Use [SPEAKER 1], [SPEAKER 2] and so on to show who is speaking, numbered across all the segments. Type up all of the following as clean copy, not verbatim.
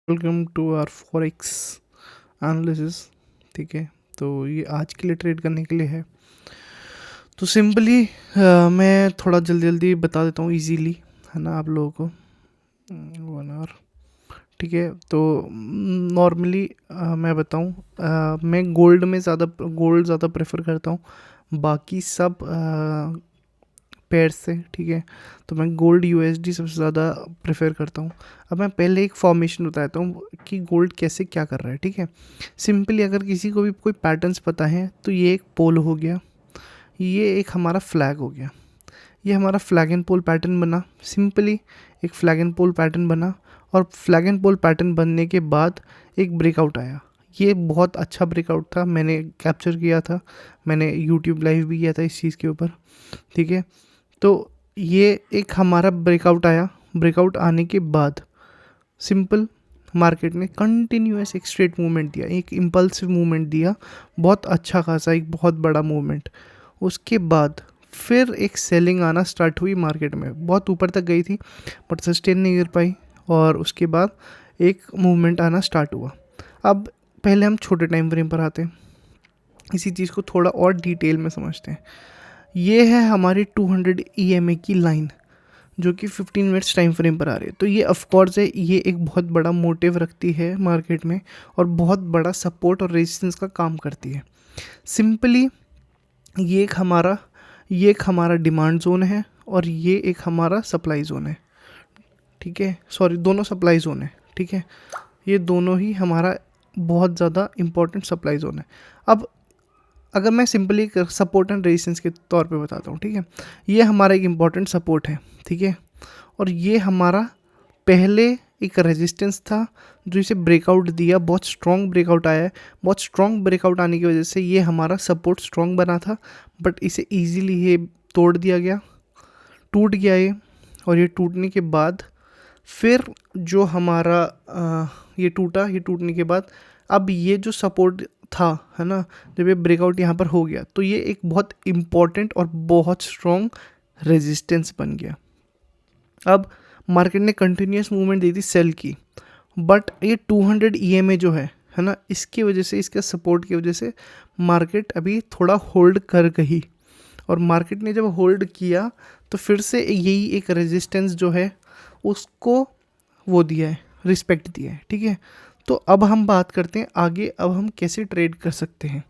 [SPEAKER 1] Welcome to our forex analysis. ठीक है, तो ये आज के लिए ट्रेड करने के लिए है। तो सिंपली मैं थोड़ा जल्दी जल्दी बता देता हूँ इजीली, है ना, आप लोगों को 1 आवर। ठीक है, तो नॉर्मली मैं बताऊँ, मैं गोल्ड ज़्यादा प्रेफर करता हूँ बाकी सब पेयर से। ठीक है, तो मैं गोल्ड यूएसडी सबसे ज़्यादा प्रेफर करता हूँ। अब मैं पहले एक फॉर्मेशन बताता हूँ कि गोल्ड कैसे क्या कर रहा है। ठीक है, सिंपली अगर किसी को भी कोई पैटर्न्स पता है तो ये एक पोल हो गया, ये एक हमारा फ्लैग हो गया, ये हमारा फ्लैग एंड पोल पैटर्न बना। सिंपली एक फ्लैग एंड पोल पैटर्न बना, और फ्लैग एंड पोल पैटर्न बनने के बाद एक ब्रेकआउट आया। ये बहुत अच्छा ब्रेकआउट था, मैंने कैप्चर किया था, मैंने यूट्यूब लाइव भी किया था इस चीज़ के ऊपर। ठीक है, तो ये एक हमारा ब्रेकआउट आया। ब्रेकआउट आने के बाद सिंपल मार्केट ने कंटिन्यूअस एक स्ट्रेट मूवमेंट दिया, एक इम्पल्सिव मूवमेंट दिया, बहुत अच्छा खासा एक बहुत बड़ा मूवमेंट। उसके बाद फिर एक सेलिंग आना स्टार्ट हुई मार्केट में, बहुत ऊपर तक गई थी बट सस्टेन नहीं कर पाई, और उसके बाद एक मूवमेंट आना स्टार्ट हुआ। अब पहले हम छोटे टाइम फ्रेम पर आते हैं, इसी चीज़ को थोड़ा और डिटेल में समझते हैं। ये है हमारी 200 EMA की लाइन, जो कि 15 मिनट्स टाइम फ्रेम पर आ रही है। तो ये ऑफकोर्स है, ये एक बहुत बड़ा मोटिव रखती है मार्केट में, और बहुत बड़ा सपोर्ट और रेजिस्टेंस का काम करती है। सिंपली ये एक हमारा डिमांड जोन है, और ये एक हमारा सप्लाई जोन है। ठीक है, सॉरी, दोनों सप्लाई जोन है। ठीक है, ये दोनों ही हमारा बहुत ज़्यादा इम्पोर्टेंट सप्लाई जोन है। अब अगर मैं सिंपली सपोर्ट एंड रेजिस्टेंस के तौर पे बताता हूँ, ठीक है, ये हमारा एक इम्पॉर्टेंट सपोर्ट है। ठीक है, और ये हमारा पहले एक रेजिस्टेंस था जो इसे ब्रेकआउट दिया, बहुत स्ट्रॉन्ग ब्रेकआउट आया है। बहुत स्ट्रॉन्ग ब्रेकआउट आने की वजह से ये हमारा सपोर्ट स्ट्रॉन्ग बना था, बट इसे ईजिली ये तोड़ दिया गया, टूट गया ये। और ये टूटने के बाद फिर जो हमारा ये टूटा, ये टूटने के बाद अब ये जो सपोर्ट था, है ना, जब ये ब्रेकआउट यहाँ पर हो गया तो ये एक बहुत इम्पॉर्टेंट और बहुत स्ट्रॉन्ग रेजिस्टेंस बन गया। अब मार्केट ने कंटिन्यूस मूवमेंट दी थी सेल की, बट ये 200 EMA जो है ना, इसकी वजह से, इसके सपोर्ट की वजह से मार्केट अभी थोड़ा होल्ड कर गई। और मार्केट ने जब होल्ड किया तो फिर से यही एक रेजिस्टेंस जो है उसको वो दिया है, रिस्पेक्ट दिया है। ठीक है, तो अब हम बात करते हैं आगे, अब हम कैसे ट्रेड कर सकते हैं।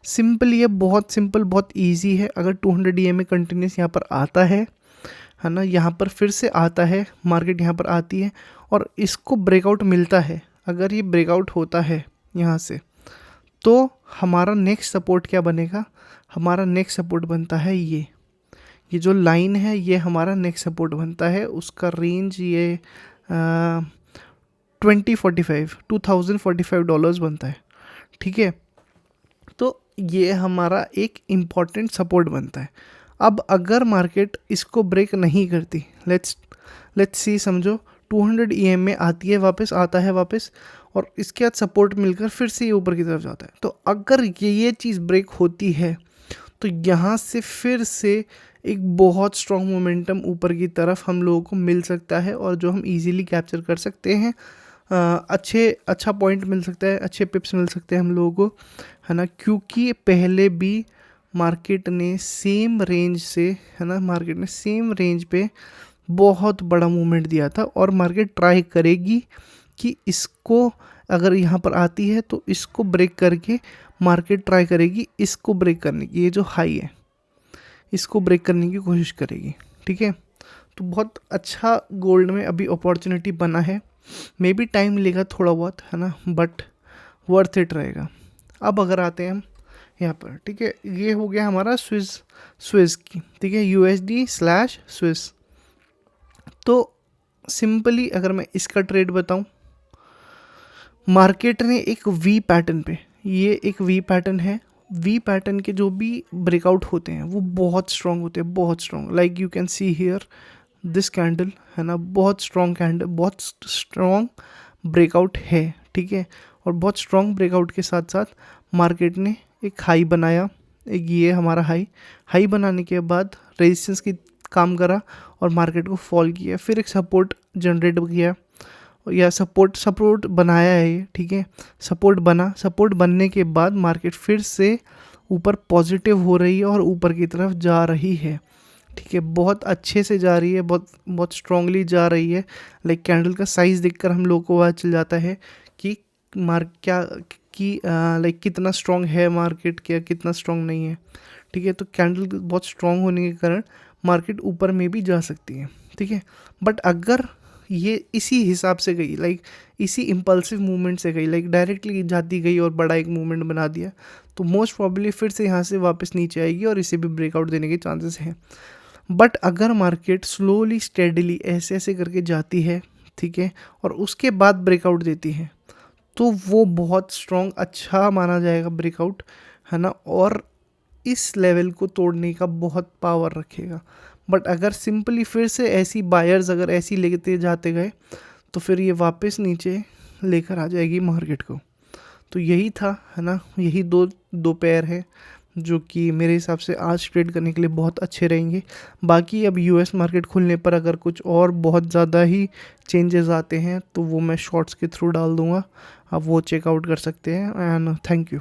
[SPEAKER 1] सिंपल, ये बहुत सिंपल, बहुत इजी है। अगर 200 EMA कंटिन्यूस यहाँ पर आता है ना, यहाँ पर फिर से आता है, मार्केट यहाँ पर आती है और इसको ब्रेकआउट मिलता है, अगर ये ब्रेकआउट होता है यहाँ से, तो हमारा नेक्स्ट सपोर्ट क्या बनेगा? हमारा नेक्स्ट सपोर्ट बनता है ये जो लाइन है, ये हमारा नेक्स्ट सपोर्ट बनता है। उसका रेंज ये 2045 बनता है। ठीक है, तो ये हमारा एक इम्पॉर्टेंट सपोर्ट बनता है। अब अगर मार्केट इसको ब्रेक नहीं करती, लेट्स सी, समझो 200 EMA आती है वापस, आता है वापस, और इसके बाद सपोर्ट मिलकर फिर से ये ऊपर की तरफ जाता है। तो अगर ये चीज़ ब्रेक होती है तो यहाँ से फिर से एक बहुत स्ट्रॉन्ग मोमेंटम ऊपर की तरफ हम लोगों को मिल सकता है, और जो हम इजीली कैप्चर कर सकते हैं। अच्छा पॉइंट मिल सकता है, अच्छे पिप्स मिल सकते हैं हम लोगों को, है ना, क्योंकि पहले भी मार्केट ने सेम रेंज से, है ना, मार्केट ने सेम रेंज पे बहुत बड़ा मूवमेंट दिया था, और मार्केट ट्राई करेगी कि इसको, अगर यहाँ पर आती है तो इसको ब्रेक करके मार्केट ट्राई करेगी इसको ब्रेक करने की, ये जो हाई है इसको ब्रेक करने की कोशिश करेगी। ठीक है, तो बहुत अच्छा गोल्ड में अभी अपॉर्चुनिटी बना है। मे बी टाइम लेगा थोड़ा बहुत, है ना, बट वर्थ इट रहेगा। अब अगर आते हैं हम यहाँ पर, ठीक है, ये हो गया हमारा स्विस की, ठीक है, USD/स्विस। तो सिंपली अगर मैं इसका ट्रेड बताऊँ, मार्केट ने एक वी पैटर्न पे, ये एक वी पैटर्न है, वी पैटर्न के जो भी ब्रेकआउट होते हैं वो बहुत स्ट्रॉन्ग होते हैं, बहुत strong. Like you can see here this candle, है ना, बहुत स्ट्रॉन्ग कैंडल, बहुत स्ट्रॉन्ग ब्रेकआउट है। ठीक है, और बहुत स्ट्रॉन्ग ब्रेकआउट के साथ साथ मार्केट ने एक हाई बनाया, एक ये हमारा हाई बनाने के बाद रेजिस्टेंस की काम करा और मार्केट को फॉल किया, फिर एक सपोर्ट जनरेट किया, या सपोर्ट बनाया है ये, ठीक है, सपोर्ट बनने के बाद मार्केट फिर से ऊपर पॉजिटिव हो रही है और ऊपर की तरफ जा रही है, ठीक है, बहुत अच्छे से जा रही है, बहुत बहुत स्ट्रांगली जा रही है। लाइक कैंडल का साइज़ देखकर हम लोग को पता चल जाता है कि क्या कि लाइक कितना स्ट्रांग है मार्केट, क्या कितना स्ट्रांग नहीं है, ठीक है। तो कैंडल बहुत स्ट्रांग होने के कारण मार्केट ऊपर में भी जा सकती है, ठीक है। बट अगर ये इसी हिसाब से गई, लाइक इसी इम्पल्सिव मूवमेंट से गई, लाइक डायरेक्टली जाती गई और बड़ा एक मूवमेंट बना दिया, तो मोस्ट प्रॉब्ली फिर से यहाँ से वापस नीचे आएगी और इसे भी ब्रेकआउट देने के चांसेस हैं। बट अगर मार्केट स्लोली स्टेडली ऐसे ऐसे करके जाती है, ठीक है, और उसके बाद ब्रेकआउट देती है, तो वो बहुत स्ट्रॉन्ग अच्छा माना जाएगा ब्रेकआउट, है ना, और इस लेवल को तोड़ने का बहुत पावर रखेगा। बट अगर सिंपली फिर से ऐसी बायर्स अगर ऐसी लेते जाते गए, तो फिर ये वापस नीचे लेकर आ जाएगी मार्केट को। तो यही था, है ना, यही दो पेयर है जो कि मेरे हिसाब से आज ट्रेड करने के लिए बहुत अच्छे रहेंगे। बाकी अब यूएस मार्केट खुलने पर अगर कुछ और बहुत ज़्यादा ही चेंजेस आते हैं तो वो मैं शॉर्ट्स के थ्रू डाल दूँगा, आप वो चेकआउट कर सकते हैं। And thank you.